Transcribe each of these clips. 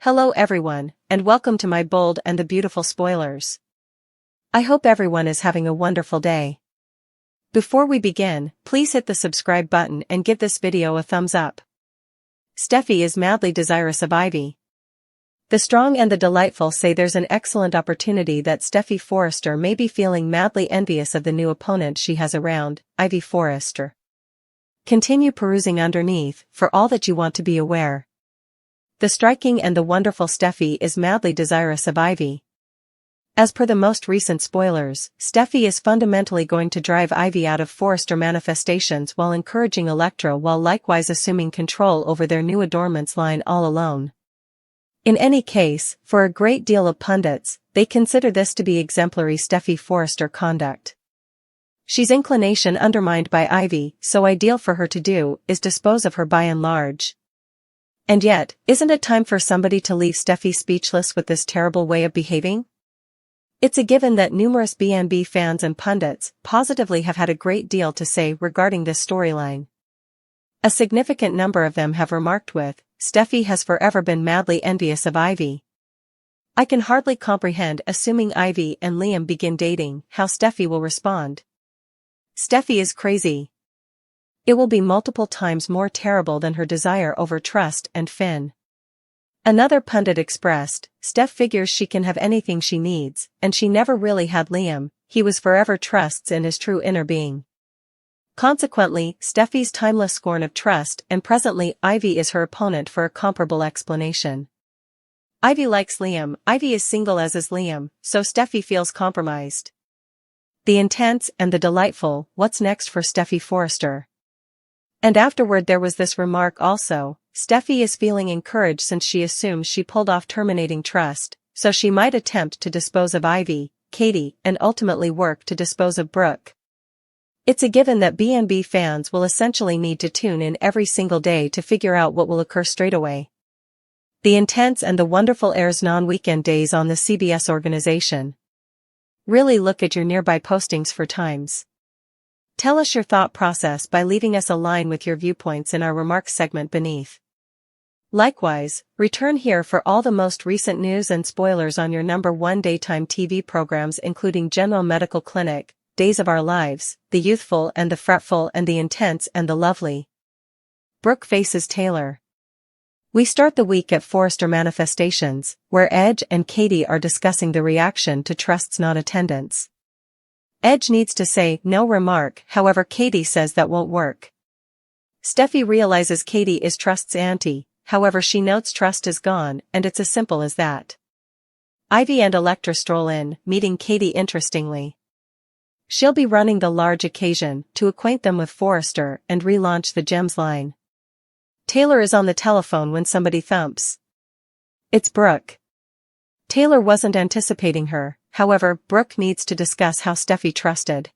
Hello everyone, and welcome to my bold and the beautiful spoilers. I hope everyone is having a wonderful day. Before we begin, please hit the subscribe button and give this video a thumbs up. Steffy is madly desirous of Ivy. The strong and the delightful say there's an excellent opportunity that Steffy Forrester may be feeling madly envious of the new opponent she has around, Ivy Forrester. Continue perusing underneath, for all that you want to be aware. The striking and the wonderful Steffy is madly desirous of Ivy. As per the most recent spoilers, Steffy is fundamentally going to drive Ivy out of Forrester manifestations while encouraging Elektra while likewise assuming control over their new adornments line all alone. In any case, for a great deal of pundits, they consider this to be exemplary Steffy Forrester conduct. She's inclination undermined by Ivy, so ideal for her to do is dispose of her by and large. And yet, isn't it time for somebody to leave Steffy speechless with this terrible way of behaving? It's a given that numerous BNB fans and pundits positively have had a great deal to say regarding this storyline. A significant number of them have remarked with, Steffy has forever been madly envious of Ivy. I can hardly comprehend assuming Ivy and Liam begin dating, how Steffy will respond. Steffy is crazy. It will be multiple times more terrible than her desire over Trust and Finn. Another pundit expressed, Steph figures she can have anything she needs, and she never really had Liam, he was forever Trust's in his true inner being. Consequently, Steffy's timeless scorn of Trust and presently Ivy is her opponent for a comparable explanation. Ivy likes Liam, Ivy is single as is Liam, so Steffy feels compromised. The intense and the delightful, what's next for Steffy Forrester? And afterward there was this remark also, Steffy is feeling encouraged since she assumes she pulled off terminating Trust, so she might attempt to dispose of Ivy, Katie, and ultimately work to dispose of Brooke. It's a given that BNB fans will essentially need to tune in every single day to figure out what will occur straight away. The intense and the wonderful airs non-weekend days on the CBS organization. Really look at your nearby postings for times. Tell us your thought process by leaving us a line with your viewpoints in our remarks segment beneath. Likewise, return here for all the most recent news and spoilers on your #1 daytime TV programs including General Medical Clinic, Days of Our Lives, The Youthful and the Fretful and the Intense and the Lovely. Brooke faces Taylor. We start the week at Forrester Manifestations, where Edge and Katie are discussing the reaction to Trust's non-attendance. Edge needs to say no remark, however Katie says that won't work. Steffy realizes Katie is Trust's auntie, however she notes Trust is gone and it's as simple as that. Ivy and Elektra stroll in, meeting Katie interestingly. She'll be running the large occasion to acquaint them with Forrester and relaunch the Gems line. Taylor is on the telephone when somebody thumps. It's Brooke. Taylor wasn't anticipating her. However, Brooke needs to discuss how Steffy trusted.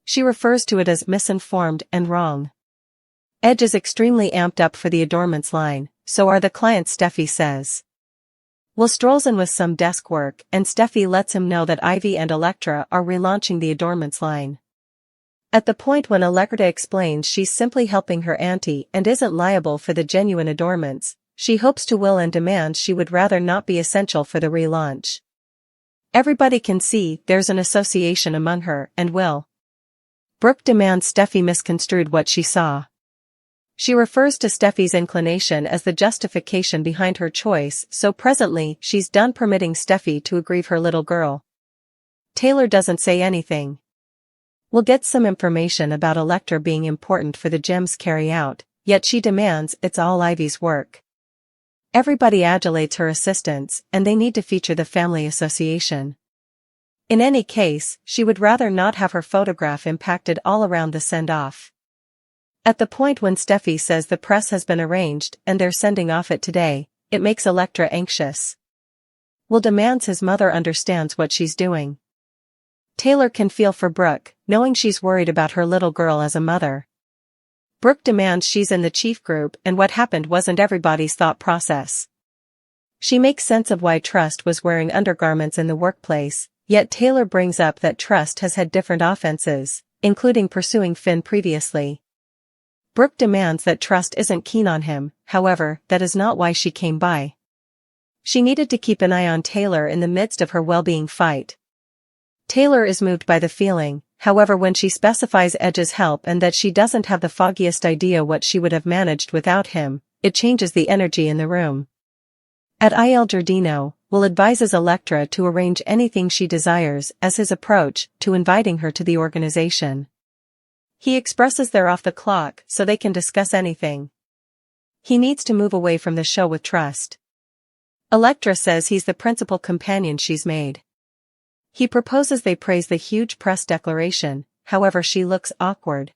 She refers to it as misinformed and wrong. Edge is extremely amped up for the adornments line, so are the clients Steffy says. Will strolls in with some desk work and Steffy lets him know that Ivy and Elektra are relaunching the adornments line. At the point when Elektra explains she's simply helping her auntie and isn't liable for the genuine adornments, she hopes to will and demands she would rather not be essential for the relaunch. Everybody can see there's an association among her and Will. Brooke demands Steffy misconstrued what she saw. She refers to Steffy's inclination as the justification behind her choice, so presently she's done permitting Steffy to aggrieve her little girl. Taylor doesn't say anything. We'll get some information about Elektra being important for the Gems carry out, yet she demands it's all Ivy's work. Everybody adulates her assistance, and they need to feature the family association. In any case, she would rather not have her photograph impacted all around the send-off. At the point when Steffy says the press has been arranged and they're sending off it today, it makes Elektra anxious. Will demands his mother understands what she's doing. Taylor can feel for Brooke, knowing she's worried about her little girl as a mother. Brooke demands she's in the chief group and what happened wasn't everybody's thought process. She makes sense of why Trust was wearing undergarments in the workplace, yet Taylor brings up that Trust has had different offenses, including pursuing Finn previously. Brooke demands that Trust isn't keen on him, however, that is not why she came by. She needed to keep an eye on Taylor in the midst of her well-being fight. Taylor is moved by the feeling, however, when she specifies Edge's help and that she doesn't have the foggiest idea what she would have managed without him, it changes the energy in the room. At Il Giardino, Will advises Electra to arrange anything she desires as his approach to inviting her to the organization. He expresses they're off the clock so they can discuss anything. He needs to move away from the show with trust. Electra says he's the principal companion she's made. He proposes they praise the huge press declaration, however she looks awkward.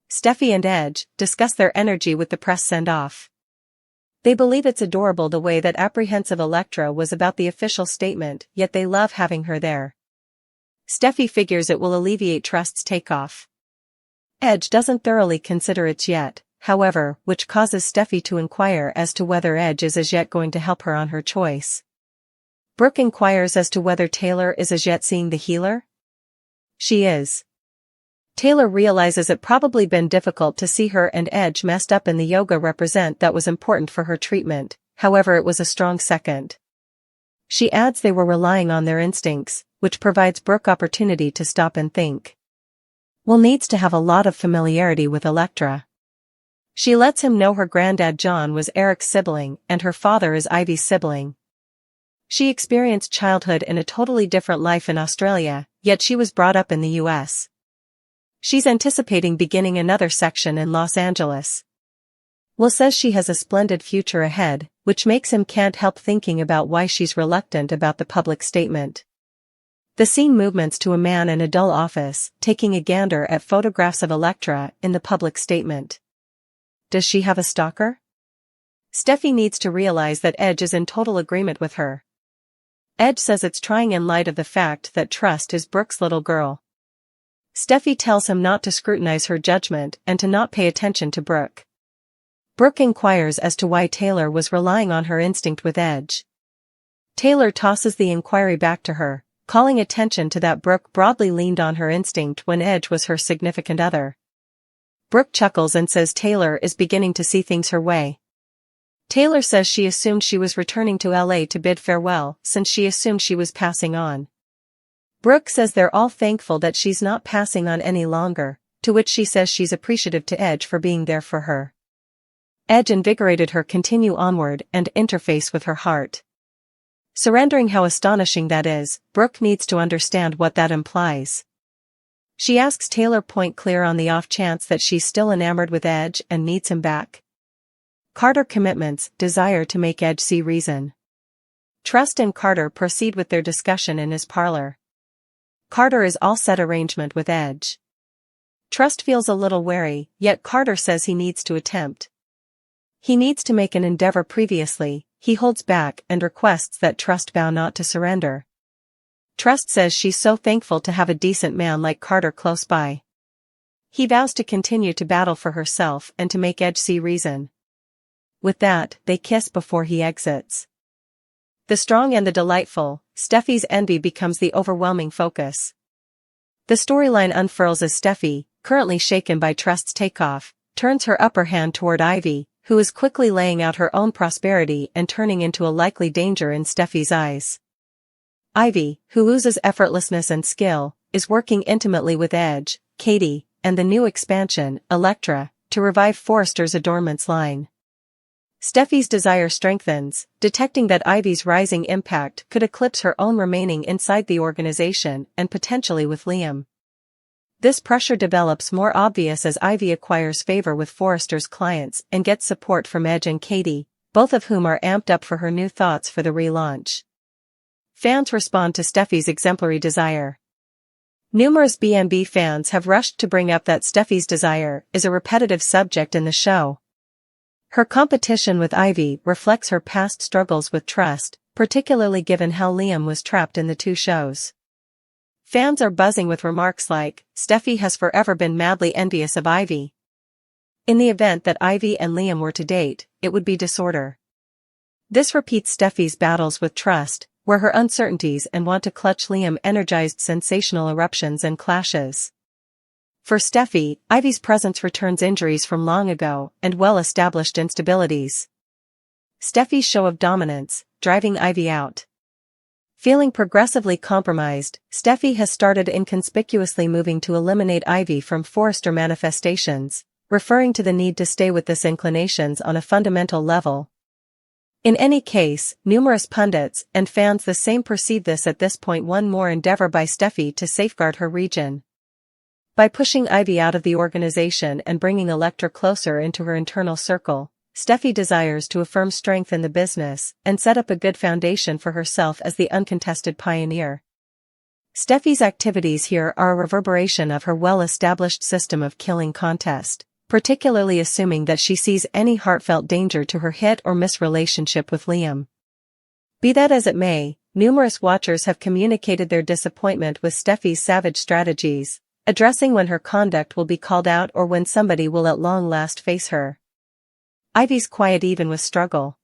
Steffy and Edge discuss their energy with the press send-off. They believe it's adorable the way that apprehensive Electra was about the official statement, yet they love having her there. Steffy figures it will alleviate Trust's takeoff. Edge doesn't thoroughly consider it yet, however, which causes Steffy to inquire as to whether Edge is as yet going to help her on her choice. Brooke inquires as to whether Taylor is as yet seeing the healer. She is. Taylor realizes it probably been difficult to see her and Edge messed up in the yoga represent that was important for her treatment, however it was a strong second. She adds they were relying on their instincts, which provides Brooke opportunity to stop and think. Will needs to have a lot of familiarity with Electra. She lets him know her granddad John was Eric's sibling and her father is Ivy's sibling. She experienced childhood in a totally different life in Australia, yet she was brought up in the US. She's anticipating beginning another section in Los Angeles. Will says she has a splendid future ahead, which makes him can't help thinking about why she's reluctant about the public statement. The scene movements to a man in a dull office, taking a gander at photographs of Electra in the public statement. Does she have a stalker? Steffy needs to realize that Edge is in total agreement with her. Edge says it's trying in light of the fact that Trust is Brooke's little girl. Steffy tells him not to scrutinize her judgment and to not pay attention to Brooke. Brooke inquires as to why Taylor was relying on her instinct with Edge. Taylor tosses the inquiry back to her, calling attention to that Brooke broadly leaned on her instinct when Edge was her significant other. Brooke chuckles and says Taylor is beginning to see things her way. Taylor says she assumed she was returning to LA to bid farewell since she assumed she was passing on. Brooke says they're all thankful that she's not passing on any longer, to which she says she's appreciative to Edge for being there for her. Edge invigorated her continue onward and interface with her heart. Surrendering how astonishing that is, Brooke needs to understand what that implies. She asks Taylor point clear on the off chance that she's still enamored with Edge and needs him back. Carter commitments desire to make Edge see reason. Trust and Carter proceed with their discussion in his parlor. Carter is all set arrangement with Edge. Trust feels a little wary, yet Carter says he needs to attempt. He needs to make an endeavor previously, he holds back and requests that Trust vow not to surrender. Trust says she's so thankful to have a decent man like Carter close by. He vows to continue to battle for herself and to make Edge see reason. With that, they kiss before he exits. The strong and the delightful, Steffy's envy becomes the overwhelming focus. The storyline unfurls as Steffy, currently shaken by Trust's takeoff, turns her upper hand toward Ivy, who is quickly laying out her own prosperity and turning into a likely danger in Steffy's eyes. Ivy, who oozes effortlessness and skill, is working intimately with Edge, Katie, and the new expansion, Electra, to revive Forrester's adornments line. Steffy's desire strengthens, detecting that Ivy's rising impact could eclipse her own remaining inside the organization and potentially with Liam. This pressure develops more obvious as Ivy acquires favor with Forrester's clients and gets support from Edge and Katie, both of whom are amped up for her new thoughts for the relaunch. Fans respond to Steffy's exemplary desire. Numerous B&B fans have rushed to bring up that Steffy's desire is a repetitive subject in the show. Her competition with Ivy reflects her past struggles with Trust, particularly given how Liam was trapped in the two shows. Fans are buzzing with remarks like, Steffy has forever been madly envious of Ivy. In the event that Ivy and Liam were to date, it would be disorder. This repeats Steffy's battles with Trust, where her uncertainties and want to clutch Liam energized sensational eruptions and clashes. For Steffy, Ivy's presence returns injuries from long ago and well-established instabilities. Steffy's show of dominance, driving Ivy out. Feeling progressively compromised, Steffy has started inconspicuously moving to eliminate Ivy from Forrester manifestations, referring to the need to stay with this inclinations on a fundamental level. In any case, numerous pundits and fans the same perceive this at this point one more endeavor by Steffy to safeguard her region. By pushing Ivy out of the organization and bringing Elektra closer into her internal circle, Steffy desires to affirm strength in the business and set up a good foundation for herself as the uncontested pioneer. Steffy's activities here are a reverberation of her well-established system of killing contest, particularly assuming that she sees any heartfelt danger to her hit or miss relationship with Liam. Be that as it may, numerous watchers have communicated their disappointment with Steffy's savage strategies, addressing when her conduct will be called out or when somebody will at long last face her. Ivy's quiet even with struggle.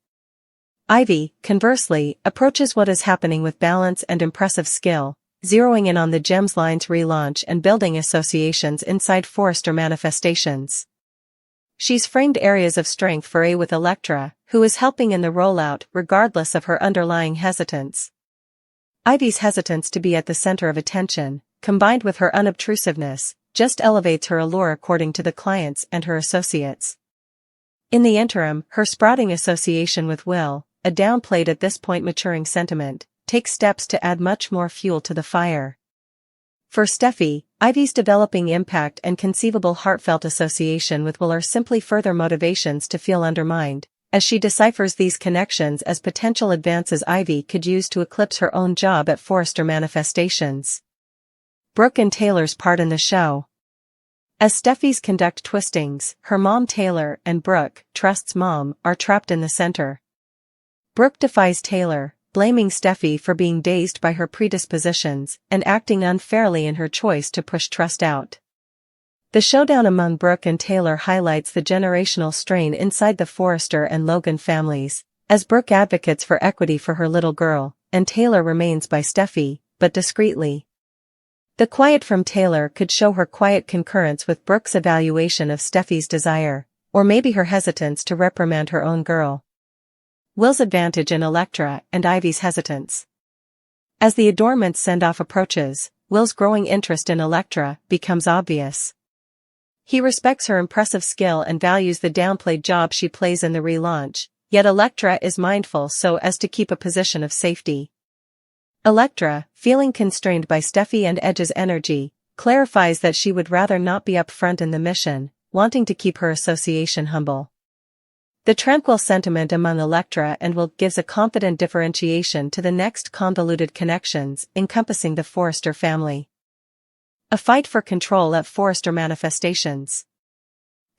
Ivy, conversely, approaches what is happening with balance and impressive skill, zeroing in on the Gems line's relaunch and building associations inside Forrester manifestations. She's framed areas of strength for A with Elektra, who is helping in the rollout regardless of her underlying hesitance. Ivy's hesitance to be at the center of attention, combined with her unobtrusiveness, just elevates her allure according to the clients and her associates. In the interim, her sprouting association with Will, a downplayed at this point maturing sentiment, takes steps to add much more fuel to the fire. For Steffy, Ivy's developing impact and conceivable heartfelt association with Will are simply further motivations to feel undermined, as she deciphers these connections as potential advances Ivy could use to eclipse her own job at Forrester manifestations. Brooke and Taylor's part in the show. As Steffy's conduct twistings, her mom Taylor and Brooke, Trust's mom, are trapped in the center. Brooke defies Taylor, blaming Steffy for being dazed by her predispositions and acting unfairly in her choice to push Trust out. The showdown among Brooke and Taylor highlights the generational strain inside the Forrester and Logan families, as Brooke advocates for equity for her little girl, and Taylor remains by Steffy, but discreetly. The quiet from Taylor could show her quiet concurrence with Brooke's evaluation of Steffy's desire, or maybe her hesitance to reprimand her own girl. Will's advantage in Elektra and Ivy's hesitance. As the adornment send-off approaches, Will's growing interest in Elektra becomes obvious. He respects her impressive skill and values the downplayed job she plays in the relaunch, yet Elektra is mindful so as to keep a position of safety. Elektra, feeling constrained by Steffy and Edge's energy, clarifies that she would rather not be up front in the mission, wanting to keep her association humble. The tranquil sentiment among Elektra and Will gives a confident differentiation to the next convoluted connections encompassing the Forrester family. A fight for control at Forrester manifestations.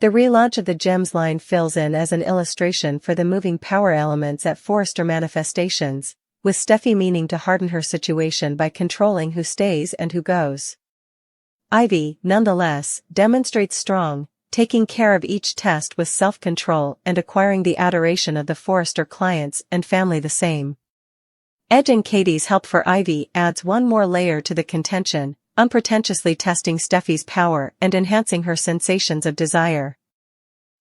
The relaunch of the Gems line fills in as an illustration for the moving power elements at Forrester manifestations, with Steffy meaning to harden her situation by controlling who stays and who goes. Ivy, nonetheless, demonstrates strong, taking care of each test with self-control and acquiring the adoration of the Forrester clients and family the same. Edge and Katie's help for Ivy adds one more layer to the contention, unpretentiously testing Steffy's power and enhancing her sensations of desire.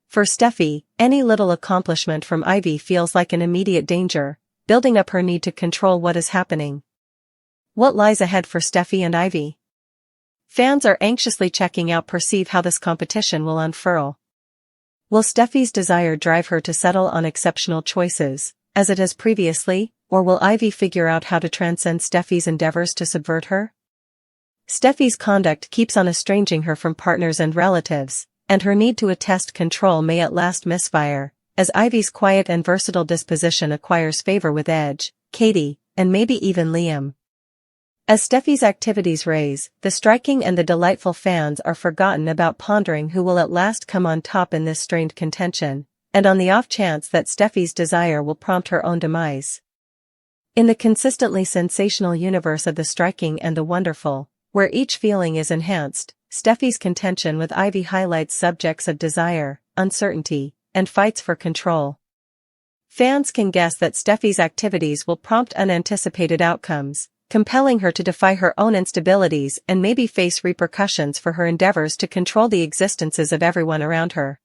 For Steffy, any little accomplishment from Ivy feels like an immediate danger, building up her need to control what is happening. What lies ahead for Steffy and Ivy? Fans are anxiously checking out perceive how this competition will unfurl. Will Steffy's desire drive her to settle on exceptional choices, as it has previously, or will Ivy figure out how to transcend Steffy's endeavors to subvert her? Steffy's conduct keeps on estranging her from partners and relatives, and her need to attest control may at last misfire, as Ivy's quiet and versatile disposition acquires favor with Edge, Katie, and maybe even Liam. As Steffy's activities raise, the striking and the delightful fans are forgotten about pondering who will at last come on top in this strained contention, and on the off chance that Steffy's desire will prompt her own demise. In the consistently sensational universe of the striking and the wonderful, where each feeling is enhanced, Steffy's contention with Ivy highlights subjects of desire, uncertainty, and fights for control. Fans can guess that Steffy's activities will prompt unanticipated outcomes, compelling her to defy her own instabilities and maybe face repercussions for her endeavors to control the existences of everyone around her.